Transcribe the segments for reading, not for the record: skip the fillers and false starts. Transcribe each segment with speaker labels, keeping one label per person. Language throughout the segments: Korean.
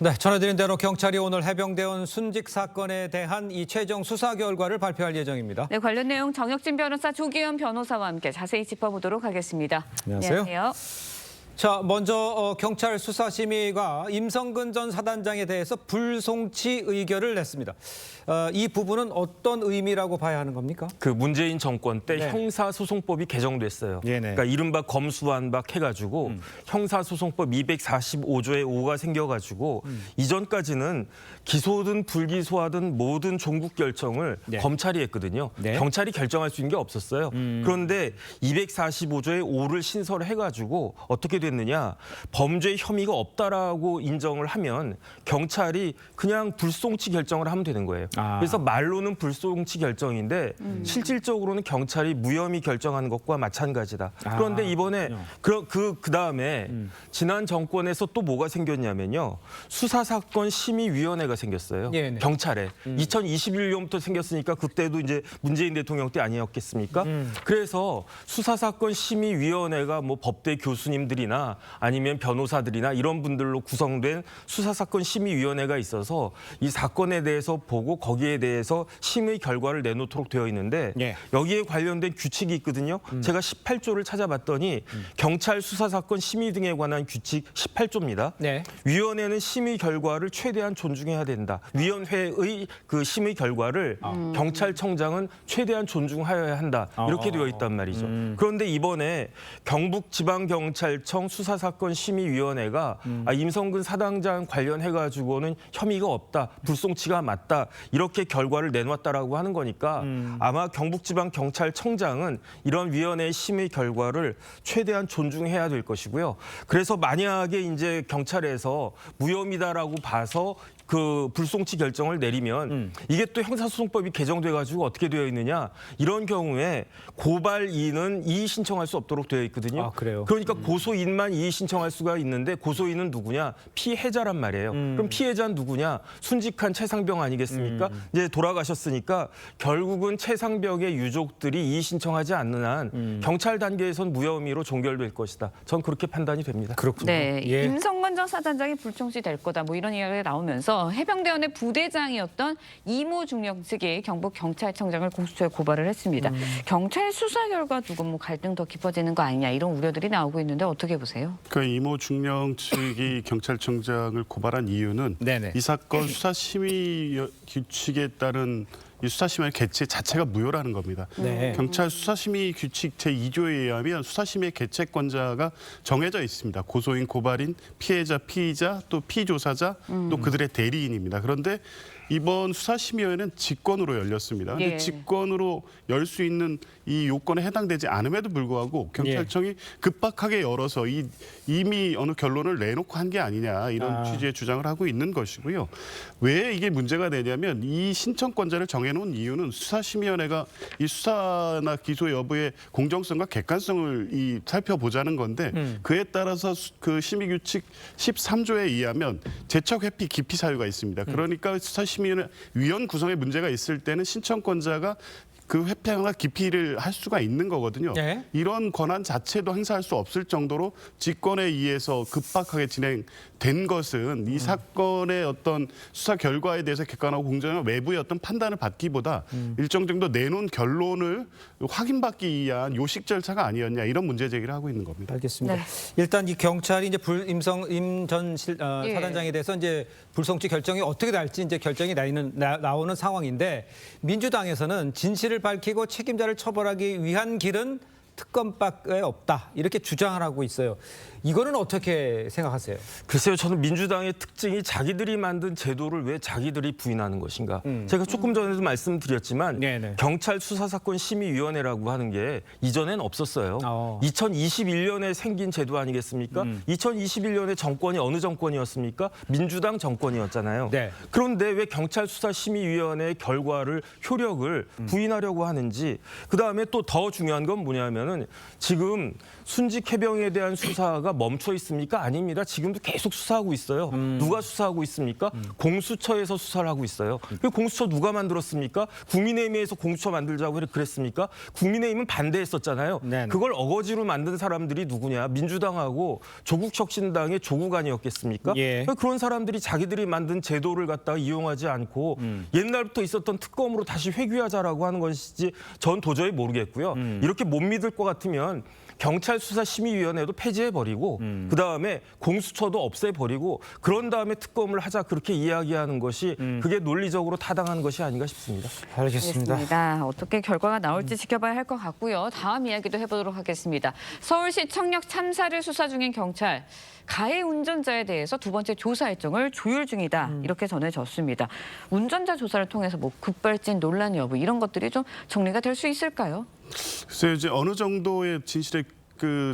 Speaker 1: 네, 전해드린 대로 경찰이 오늘 해병대원 순직 사건에 대한 이 최종 수사 결과를 발표할 예정입니다.
Speaker 2: 네, 관련 내용 정혁진 변호사, 조기현 변호사와 함께 자세히 짚어보도록 하겠습니다.
Speaker 1: 안녕하세요. 자, 먼저 경찰 수사심의가 임성근 전 사단장에 대해서 불송치 의결을 냈습니다. 이 부분은 어떤 의미라고 봐야 하는 겁니까?
Speaker 3: 그 문재인 정권 때
Speaker 1: 네.
Speaker 3: 형사소송법이 개정됐어요.
Speaker 1: 네네.
Speaker 3: 그러니까 이른바 검수완박 해가지고 형사소송법 245조의 5가 생겨가지고 이전까지는 기소든 불기소하든 모든 종국 결정을
Speaker 1: 네.
Speaker 3: 검찰이 했거든요.
Speaker 1: 네.
Speaker 3: 경찰이 결정할 수 있는 게 없었어요. 그런데 245조의 5를 신설해가지고 어떻게 됐느냐. 범죄 혐의가 없다라고 인정을 하면 경찰이 그냥 불송치 결정을 하면 되는 거예요. 그래서 말로는 불송치 결정인데 실질적으로는 경찰이 무혐의 결정하는 것과 마찬가지다. 그런데 이번에 그다음에 지난 정권에서 또 뭐가 생겼냐면요. 수사사건 심의위원회가 생겼어요.
Speaker 1: 네네.
Speaker 3: 경찰에. 2021년부터 생겼으니까 그때도 이제 문재인 대통령 때 아니었겠습니까? 그래서 수사사건 심의위원회가 뭐 법대 교수님들이나 아니면 변호사들이나 이런 분들로 구성된 수사사건 심의위원회가 있어서 이 사건에 대해서 보고 거기에 대해서 심의 결과를 내놓도록 되어 있는데
Speaker 1: 예.
Speaker 3: 여기에 관련된 규칙이 있거든요. 제가 18조를 찾아봤더니 경찰 수사사건 심의 등에 관한 규칙 18조입니다.
Speaker 1: 네.
Speaker 3: 위원회는 심의 결과를 최대한 존중해야 된다. 위원회의 그 심의 결과를 경찰청장은 최대한 존중하여야 한다. 이렇게 되어 있단 말이죠. 그런데 이번에 경북지방경찰청 수사사건 심의위원회가 임성근 사단장 관련해가지고는 혐의가 없다. 불송치가 맞다. 이렇게 결과를 내놨다라고 하는 거니까 아마 경북지방경찰청장은 이런 위원회의 심의 결과를 최대한 존중해야 될 것이고요. 그래서 만약에 이제 경찰에서 무혐의다라고 봐서 그 불송치 결정을 내리면 이게 또 형사소송법이 개정돼가지고 어떻게 되어 있느냐. 이런 경우에 고발인은 이의 신청할 수 없도록 되어 있거든요.
Speaker 1: 아, 그래요?
Speaker 3: 그러니까 고소인만 이의 신청할 수가 있는데 고소인은 누구냐? 피해자란 말이에요. 그럼 피해자는 누구냐? 순직한 최상병 아니겠습니까? 이제 돌아가셨으니까 결국은 최상병의 유족들이 이의 신청하지 않는 한 경찰 단계에선 무혐의로 종결될 것이다. 전 그렇게 판단이 됩니다.
Speaker 1: 그렇군요.
Speaker 2: 네,
Speaker 1: 예.
Speaker 2: 임성근 전 사단장이 불송치 될 거다. 뭐 이런 이야기가 나오면서 해병대원의 부대장이었던 이모 중령 측이 경북경찰청장을 공수처에 고발을 했습니다. 경찰 수사 결과 두고 뭐 갈등 더 깊어지는 거 아니냐 이런 우려들이 나오고 있는데 어떻게 보세요?
Speaker 4: 그 이모 중령 측이 경찰청장을 고발한 이유는
Speaker 1: 네네.
Speaker 4: 이 사건 수사심의 규칙에 따른 이 수사심의 개최 자체가 무효라는 겁니다.
Speaker 1: 네.
Speaker 4: 경찰 수사심의 규칙 제2조에 의하면 수사심의 개최권자가 정해져 있습니다. 고소인, 고발인, 피해자, 피의자, 또 피조사자, 또 그들의 대리인입니다. 그런데 이번 수사심의회는 직권으로 열렸습니다. 근데
Speaker 2: 예.
Speaker 4: 직권으로 열 수 있는 이 요건에 해당되지 않음에도 불구하고 경찰청이 급박하게 열어서 이미 어느 결론을 내놓고 한 게 아니냐 이런 취지의 주장을 하고 있는 것이고요. 왜 이게 문제가 되냐면 이 신청권자를 정해놓은 이유는 수사심의위원회가 이 수사나 기소 여부의 공정성과 객관성을 살펴보자는 건데 그에 따라서 그 심의규칙 13조에 의하면 제척 회피 기피 사유가 있습니다. 그러니까 수사심의위원 구성에 문제가 있을 때는 신청권자가 그 회피나 기피를 할 수가 있는 거거든요.
Speaker 1: 네.
Speaker 4: 이런 권한 자체도 행사할 수 없을 정도로 직권에 의해서 급박하게 진행된 것은 이 사건의 어떤 수사 결과에 대해서 객관하고 공정한 외부의 어떤 판단을 받기보다 일정 정도 내놓은 결론을 확인받기 위한 요식 절차가 아니었냐 이런 문제 제기를 하고 있는 겁니다.
Speaker 1: 알겠습니다.
Speaker 2: 네.
Speaker 1: 일단 이 경찰이 이제 임 전
Speaker 2: 예.
Speaker 1: 사단장에 대해서 이제 불송치 결정이 어떻게 날지 이제 결정이 나오는 상황인데 민주당에서는 진실을 밝히고 책임자를 처벌하기 위한 길은 특검밖에 없다 이렇게 주장을 하고 있어요. 이거는 어떻게 생각하세요?
Speaker 3: 글쎄요, 저는 민주당의 특징이 자기들이 만든 제도를 왜 자기들이 부인하는 것인가. 제가 조금 전에도 말씀드렸지만
Speaker 1: 네네.
Speaker 3: 경찰 수사사건 심의위원회라고 하는 게 이전엔 없었어요. 2021년에 생긴 제도 아니겠습니까? 2021년에 정권이 어느 정권이었습니까? 민주당 정권이었잖아요.
Speaker 1: 네.
Speaker 3: 그런데 왜 경찰 수사심의위원회의 결과를 효력을 부인하려고 하는지. 그다음에 또 더 중요한 건 뭐냐면은 보니까는 지금 순직 해병에 대한 수사가 멈춰 있습니까? 아닙니다. 지금도 계속 수사하고 있어요. 누가 수사하고 있습니까? 공수처에서 수사를 하고 있어요. 그 공수처 누가 만들었습니까? 국민의힘에서 공수처 만들자고 그랬습니까? 국민의힘은 반대했었잖아요.
Speaker 1: 네네.
Speaker 3: 그걸 어거지로 만든 사람들이 누구냐? 민주당하고 조국혁신당의 조국 아니었겠습니까?
Speaker 1: 예.
Speaker 3: 그런 사람들이 자기들이 만든 제도를 갖다가 이용하지 않고 옛날부터 있었던 특검으로 다시 회귀하자라고 하는 것이지 전 도저히 모르겠고요. 이렇게 못 믿을 것 같으면 경찰 수사심의위원회도 폐지해버리고 그다음에 공수처도 없애버리고 그런 다음에 특검을 하자 그렇게 이야기하는 것이 그게 논리적으로 타당한 것이 아닌가 싶습니다.
Speaker 1: 알겠습니다.
Speaker 2: 알겠습니다. 어떻게 결과가 나올지 지켜봐야 할 것 같고요. 다음 이야기도 해보도록 하겠습니다. 서울시 청력 참사를 수사 중인 경찰. 가해 운전자에 대해서 두 번째 조사 일정을 조율 중이다. 이렇게 전해졌습니다. 운전자 조사를 통해서 뭐 급발진 논란 여부 이런 것들이 좀 정리가 될 수 있을까요?
Speaker 4: 글쎄요, 이제 어느 정도의 진실에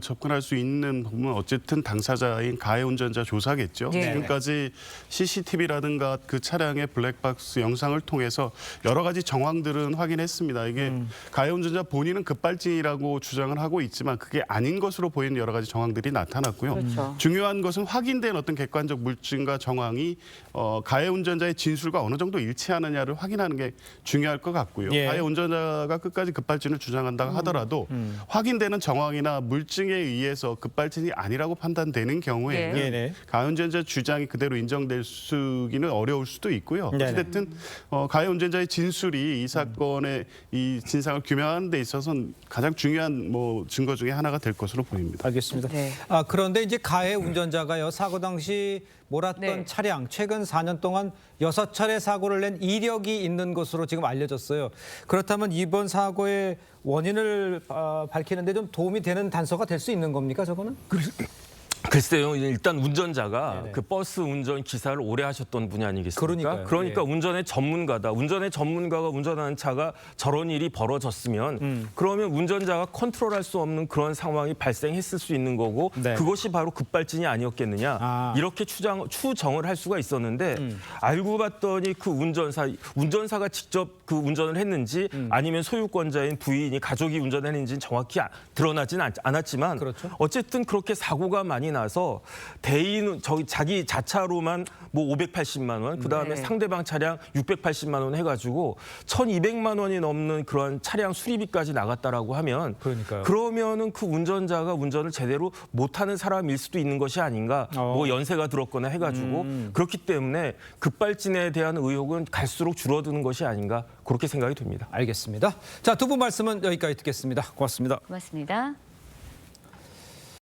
Speaker 4: 접근할 수 있는 부분은 어쨌든 당사자인 가해 운전자 조사겠죠.
Speaker 2: 예.
Speaker 4: 지금까지 CCTV라든가 그 차량의 블랙박스 영상을 통해서 여러 가지 정황들은 확인했습니다. 이게 가해 운전자 본인은 급발진이라고 주장을 하고 있지만 그게 아닌 것으로 보이는 여러 가지 정황들이 나타났고요.
Speaker 2: 그렇죠.
Speaker 4: 중요한 것은 확인된 어떤 객관적 물증과 정황이 가해 운전자의 진술과 어느 정도 일치하느냐를 확인하는 게 중요할 것 같고요.
Speaker 1: 예.
Speaker 4: 가해 운전자가 끝까지 급발진을 주장한다 하더라도 확인되는 정황이나 물증에 의해서 급발진이 아니라고 판단되는 경우에는
Speaker 1: 예. 네.
Speaker 4: 가해 운전자 주장이 그대로 인정될 수기는 어려울 수도 있고요.
Speaker 1: 네네.
Speaker 4: 어쨌든 가해 운전자의 진술이 이 사건의 이 진상을 규명하는 데 있어서는 가장 중요한 증거 중에 하나가 될 것으로 보입니다.
Speaker 1: 알겠습니다.
Speaker 2: 네.
Speaker 1: 그런데 이제 가해 운전자가요, 사고 당시 몰았던
Speaker 2: 네.
Speaker 1: 차량 최근 4년 동안 6차례 사고를 낸 이력이 있는 것으로 지금 알려졌어요. 그렇다면 이번 사고의 원인을 밝히는 데 좀 도움이 되는 단서가 될 수 있는 겁니까, 저거는?
Speaker 3: 글쎄요. 일단 운전자가
Speaker 1: 네네.
Speaker 3: 그 버스 운전 기사를 오래 하셨던 분이 아니겠습니까?
Speaker 1: 그러니까요.
Speaker 3: 그러니까
Speaker 1: 예.
Speaker 3: 운전의 전문가다. 운전의 전문가가 운전하는 차가 저런 일이 벌어졌으면 그러면 운전자가 컨트롤할 수 없는 그런 상황이 발생했을 수 있는 거고
Speaker 1: 네.
Speaker 3: 그것이 바로 급발진이 아니었겠느냐. 이렇게 추정을 할 수가 있었는데 알고 봤더니 그 운전사가 직접 그 운전을 했는지 아니면 소유권자인 부인이 가족이 운전을 했는지는 정확히 드러나지는 않았지만
Speaker 1: 그렇죠.
Speaker 3: 어쨌든 그렇게 사고가 많이 나서 대인 자기 자차로만 뭐 580만 원, 그다음에
Speaker 2: 네.
Speaker 3: 상대방 차량 680만 원 해가지고 1,200만 원이 넘는 그런 차량 수리비까지 나갔다라고 하면
Speaker 1: 그러니까요.
Speaker 3: 그러면은 그 운전자가 운전을 제대로 못하는 사람일 수도 있는 것이 아닌가. 뭐 연세가 들었거나 해가지고 그렇기 때문에 급발진에 대한 의혹은 갈수록 줄어드는 것이 아닌가 그렇게 생각이 됩니다.
Speaker 1: 알겠습니다. 자, 두 분 말씀은 여기까지 듣겠습니다. 고맙습니다.
Speaker 2: 고맙습니다.